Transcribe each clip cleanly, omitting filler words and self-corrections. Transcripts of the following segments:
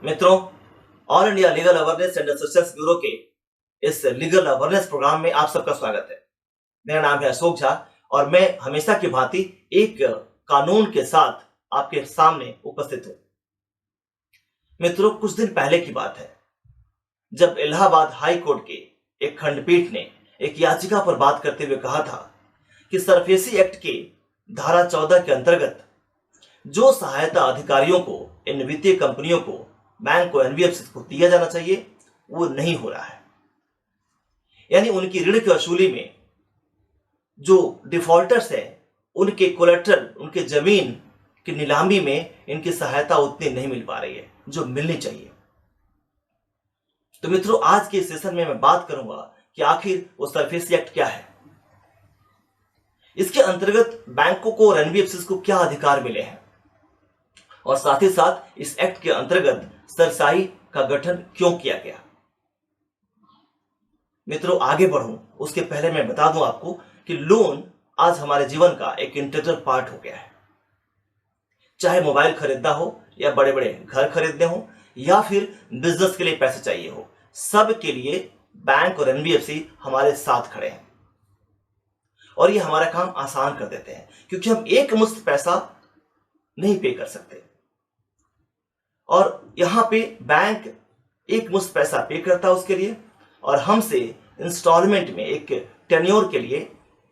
मित्रों, all India legal awareness and assistance bureau के इस लीगल अवेयरनेस प्रोग्राम में आप सबका स्वागत है। मेरा नाम है अशोक झा और मैं हमेशा की भांति एक कानून के साथ आपके सामने उपस्थित हूं। मित्रों, कुछ दिन पहले की बात है जब इलाहाबाद हाई कोर्ट के एक खंडपीठ ने एक याचिका पर बात करते हुए कहा था कि सरफेसी एक्ट के धारा 14 के अंतर्गत जो सहायता अधिकारियों को, इन वित्तीय कंपनियों को, बैंक को, एनबीएफसी को दिया जाना चाहिए वो नहीं हो रहा है। यानी उनकी ऋण की वसूली में जो डिफॉल्टर्स हैं उनके कोलेटरल, उनके जमीन की नीलामी में इनकी सहायता उतनी नहीं मिल पा रही है जो मिलनी चाहिए। तो मित्रों, आज के सेशन में मैं बात करूंगा कि आखिर वो सरफेसी एक्ट क्या है, इसके अंतर्गत बैंकों को और एनबीएफसी को क्या अधिकार मिले हैं और साथ ही साथ इस एक्ट के अंतर्गत सरसाई का गठन क्यों किया गया। मित्रों, आगे बढ़ूं उसके पहले मैं बता दूं आपको कि लोन आज हमारे जीवन का एक इंटीग्रल पार्ट हो गया है। चाहे मोबाइल खरीदना हो या बड़े बड़े घर खरीदने हो या फिर बिजनेस के लिए पैसे चाहिए हो, सब के लिए बैंक और एनबीएफसी हमारे साथ खड़े हैं और ये हमारा काम आसान कर देते हैं क्योंकि हम एक मुश्त पैसा नहीं पे कर सकते और यहां पे बैंक एक मुश्त पैसा पे करता है उसके लिए और हमसे इंस्टॉलमेंट में एक टेन्योर के लिए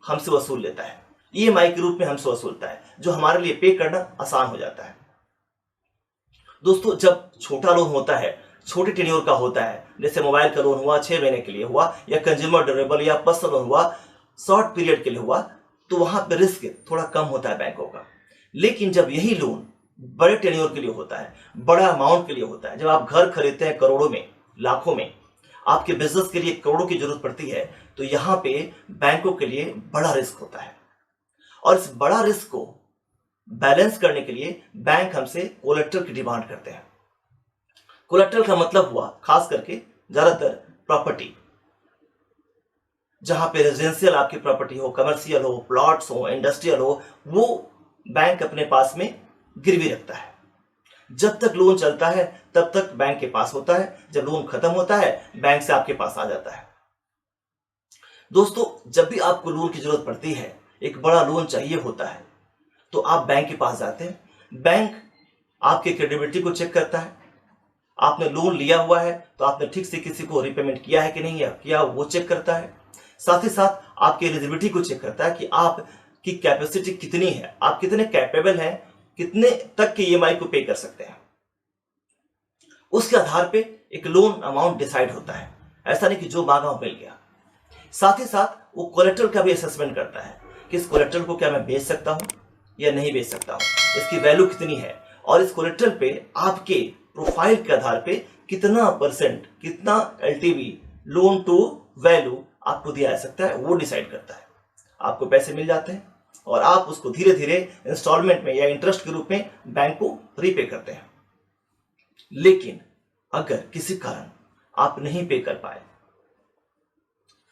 हमसे वसूल लेता है, ईएमआई के रूप में हमसे वसूलता है, जो हमारे लिए पे करना आसान हो जाता है। दोस्तों, जब छोटा लोन होता है, छोटे टेन्योर का होता है, जैसे मोबाइल का लोन हुआ 6 महीने के लिए हुआ या कंज्यूमर ड्यूरेबल या पर्सनल लोन हुआ शॉर्ट पीरियड के लिए हुआ, तो वहां पर रिस्क थोड़ा कम होता है बैंकों का। लेकिन जब यही लोन बड़े टेन्योर के लिए होता है, बड़ा अमाउंट के लिए होता है, जब आप घर खरीदते हैं करोड़ों में, लाखों में, आपके बिजनेस के लिए करोड़ों की जरूरत पड़ती है, तो यहां पे बैंकों के लिए बड़ा रिस्क होता है और इस बड़ा रिस्क को बैलेंस करने के लिए बैंक हमसे कोलेटरल की डिमांड करते हैं। कोलेटरल का मतलब हुआ खास करके ज्यादातर प्रॉपर्टी, जहां पे रेजिडेंशियल आपकी प्रॉपर्टी हो, कमर्शियल हो, प्लॉट्स हो, इंडस्ट्रियल हो, वो बैंक अपने पास में गिरवी रखता है। जब तक लोन चलता है तब तक बैंक के पास होता है, जब लोन खत्म होता है बैंक से आपके पास आ जाता है। दोस्तों, जब भी आपको लोन की जरूरत पड़ती है, एक बड़ा लोन चाहिए होता है, तो आप बैंक के पास जाते हैं। बैंक आपके क्रेडिबिलिटी को चेक करता है, आपने लोन लिया हुआ है तो आपने ठीक से किसी को रिपेमेंट किया है कि नहीं किया, वो चेक करता है। साथ ही साथ आपकी एलिजिबिलिटी को चेक करता है कि आपकी कैपेसिटी कितनी है, आप कितने कैपेबल हैं, कितने तक के ईएमआई को पे कर सकते हैं। उसके आधार पे एक लोन अमाउंट डिसाइड होता है, ऐसा नहीं कि जो मांगा वो मिल गया। साथ ही साथ वो कोलेटरल का भी असेसमेंट करता है कि इस कोलेटरल को क्या मैं बेच सकता हूं या नहीं बेच सकता हूं, इसकी वैल्यू कितनी है और इस कोलेटरल पे आपके प्रोफाइल के आधार पे कितना परसेंट, कितना एलटीवी, लोन टू वैल्यू आपको दिया जा सकता है, वो डिसाइड करता है। आपको पैसे मिल जाते हैं और आप उसको धीरे धीरे इंस्टॉलमेंट में या इंटरेस्ट के रूप में बैंक को रीपे करते हैं। लेकिन अगर किसी कारण आप नहीं पे कर पाए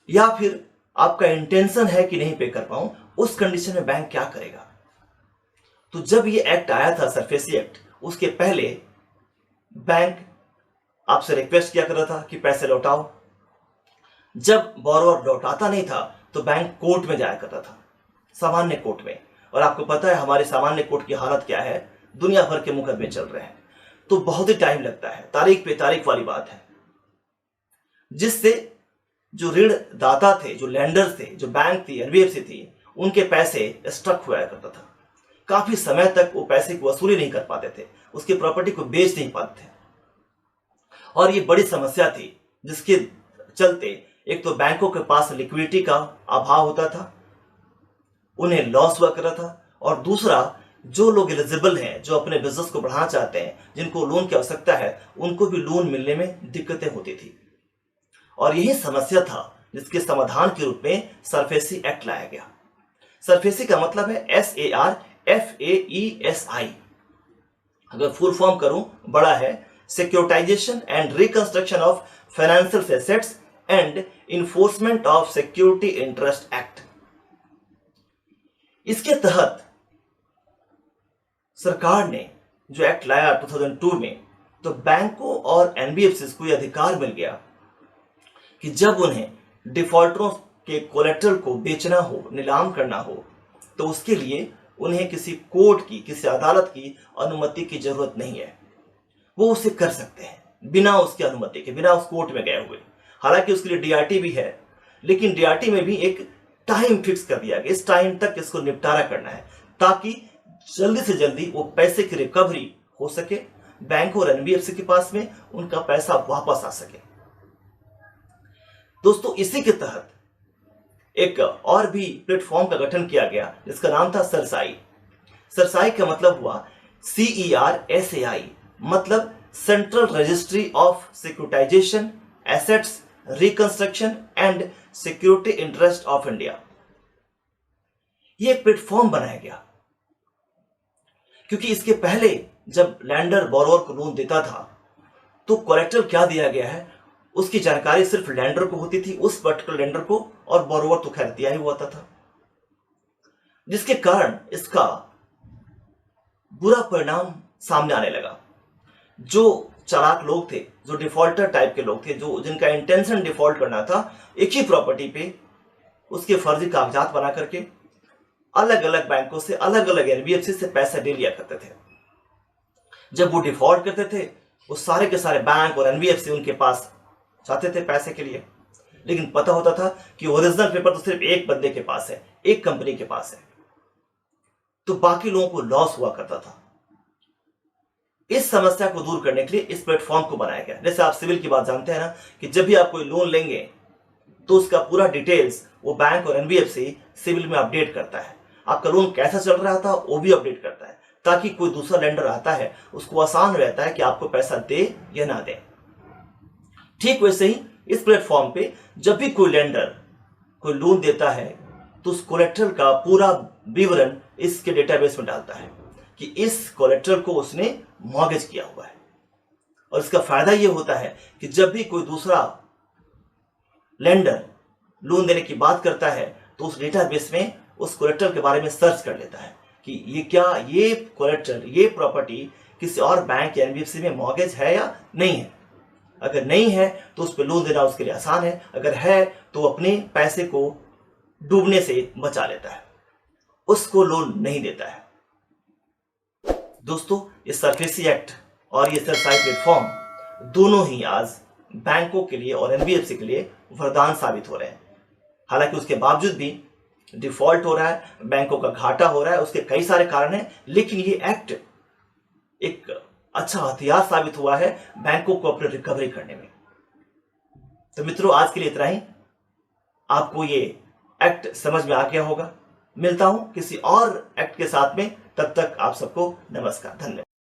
या फिर आपका इंटेंशन है कि नहीं पे कर पाऊं, उस कंडीशन में बैंक क्या करेगा। तो जब ये एक्ट आया था, सरफेसी एक्ट, उसके पहले बैंक आपसे रिक्वेस्ट किया कर रहा था कि पैसे लौटाओ। जब बोरोवर लौटाता नहीं था तो बैंक कोर्ट में जाया करता था, सामान्य कोर्ट में। और आपको पता है हमारे सामान्य कोर्ट की हालत क्या है, दुनिया भर के मुकदमे चल रहे हैं, तो बहुत ही टाइम लगता है, तारीख पे तारीख वाली बात है, जिससे जो ऋण दाता थे, जो लैंडर्स थे, जो बैंक थी, एनबीएफसी थी, उनके पैसे स्टक हुआ करता था। काफी समय तक वो पैसे की वसूली नहीं कर पाते थे, उसकी प्रॉपर्टी को बेच नहीं पाते थे और ये बड़ी समस्या थी, जिसके चलते एक तो बैंकों के पास लिक्विडिटी का अभाव होता था, उन्हें लॉस हुआ करता था, और दूसरा जो लोग एलिजिबल हैं, जो अपने बिजनेस को बढ़ाना चाहते हैं, जिनको लोन की आवश्यकता है, उनको भी लोन मिलने में दिक्कतें होती थी। और यही समस्या था जिसके समाधान के रूप में सरफेसी एक्ट लाया गया। सरफेसी का मतलब है SARFAESI, अगर फुल फॉर्म करूं बड़ा है, securitisation and reconstruction of financial assets and enforcement of security interest act. इसके तहत सरकार ने जो एक्ट लाया 2002 में, तो बैंकों और एनबीएफसी को यह अधिकार मिल गया कि जब उन्हें डिफॉल्टरों के कोलेट्रल को बेचना हो, नीलाम करना हो, तो उसके लिए उन्हें किसी कोर्ट की, किसी अदालत की अनुमति की जरूरत नहीं है। वो उसे कर सकते हैं बिना उसकी अनुमति के, बिना उस कोर्ट में गए हुए। हालांकि उसके लिए डीआरटी भी है, लेकिन डीआरटी में भी एक टाइम फिक्स कर दिया गया, इस टाइम तक इसको निपटारा करना है, ताकि जल्दी से जल्दी वो पैसे की रिकवरी हो सके, बैंक और एनबीएफसी के पास में उनका पैसा वापस आ सके। दोस्तों, इसी के तहत एक और भी प्लेटफॉर्म का गठन किया गया जिसका नाम था सरसाई। सरसाई का मतलब हुआ CERSAI, मतलब central registry of securitisation, assets, reconstruction and security interest of India. ये एक प्लेटफॉर्म बनाया गया क्योंकि इसके पहले जब लैंडर बोरोवर को लोन देता था तो कोलेक्टर क्या दिया गया है उसकी जानकारी सिर्फ लैंडर को होती थी, उस पर्टिकुलर लैंडर को, और बोरोवर तो खैर दिया ही हुआ था, जिसके कारण इसका बुरा परिणाम सामने आने लगा। जो चालाक लोग थे, जो डिफॉल्टर टाइप के लोग थे, जो जिनका इंटेंशन डिफॉल्ट करना था, एक ही प्रॉपर्टी पे उसके फर्जी कागजात बना करके अलग अलग बैंकों से, अलग अलग एनबीएफसी से पैसा ले लिया करते थे। जब वो डिफॉल्ट करते थे, वो सारे के सारे बैंक और एनबीएफसी उनके पास चाहते थे पैसे के लिए, लेकिन पता होता था कि ओरिजिनल पेपर तो सिर्फ एक बंदे के पास है, एक कंपनी के पास है, तो बाकी लोगों को लॉस हुआ करता था। इस समस्या को दूर करने के लिए इस प्लेटफॉर्म को बनाया गया। जैसे आप सिविल की बात जानते हैं ना, कि जब भी आप कोई लोन लेंगे तो उसका पूरा डिटेल्स वो बैंक और एनबीएफसी सिविल में अपडेट करता है। आपका लोन कैसा चल रहा था वो भी अपडेट करता है, ताकि कोई दूसरा लेंडर आता है उसको आसान रहता है कि आपको पैसा दे या ना दे। ठीक वैसे ही इस प्लेटफॉर्म पे जब भी कोई लेंडर कोई लोन देता है तो उस कोलेट्रल का पूरा विवरण इसके डेटाबेस में डालता है कि इस कोलेट्रल को उसने मॉर्गेज किया हुआ है। और इसका फायदा यह होता है कि जब भी कोई दूसरा लेंडर लोन देने की बात करता है तो उस डेटाबेस में उस कोलेट्रल के बारे में सर्च कर लेता है कि ये कोलेट्रल, ये प्रॉपर्टी किसी और बैंक या एनबीएफसी में मॉर्गेज है या नहीं है। अगर नहीं है तो उस पर लोन देना उसके लिए आसान है, अगर है तो अपने पैसे को डूबने से बचा लेता है, उसको लोन नहीं देता है। दोस्तों, ये सरफेसी एक्ट और ये सरसाई प्लेटफॉर्म दोनों ही आज बैंकों के लिए और एनबीएफसी के लिए वरदान साबित हो रहे हैं। हालांकि उसके बावजूद भी डिफॉल्ट हो रहा है, बैंकों का घाटा हो रहा है, उसके कई सारे कारण हैं, लेकिन ये एक्ट एक अच्छा हथियार साबित हुआ है बैंकों को अपनी रिकवरी करने में। तो मित्रों, आज के लिए इतना ही। आपको ये एक्ट समझ में आ गया होगा। मिलता हूं किसी और एक्ट के साथ में, तब तक आप सबको नमस्कार, धन्यवाद।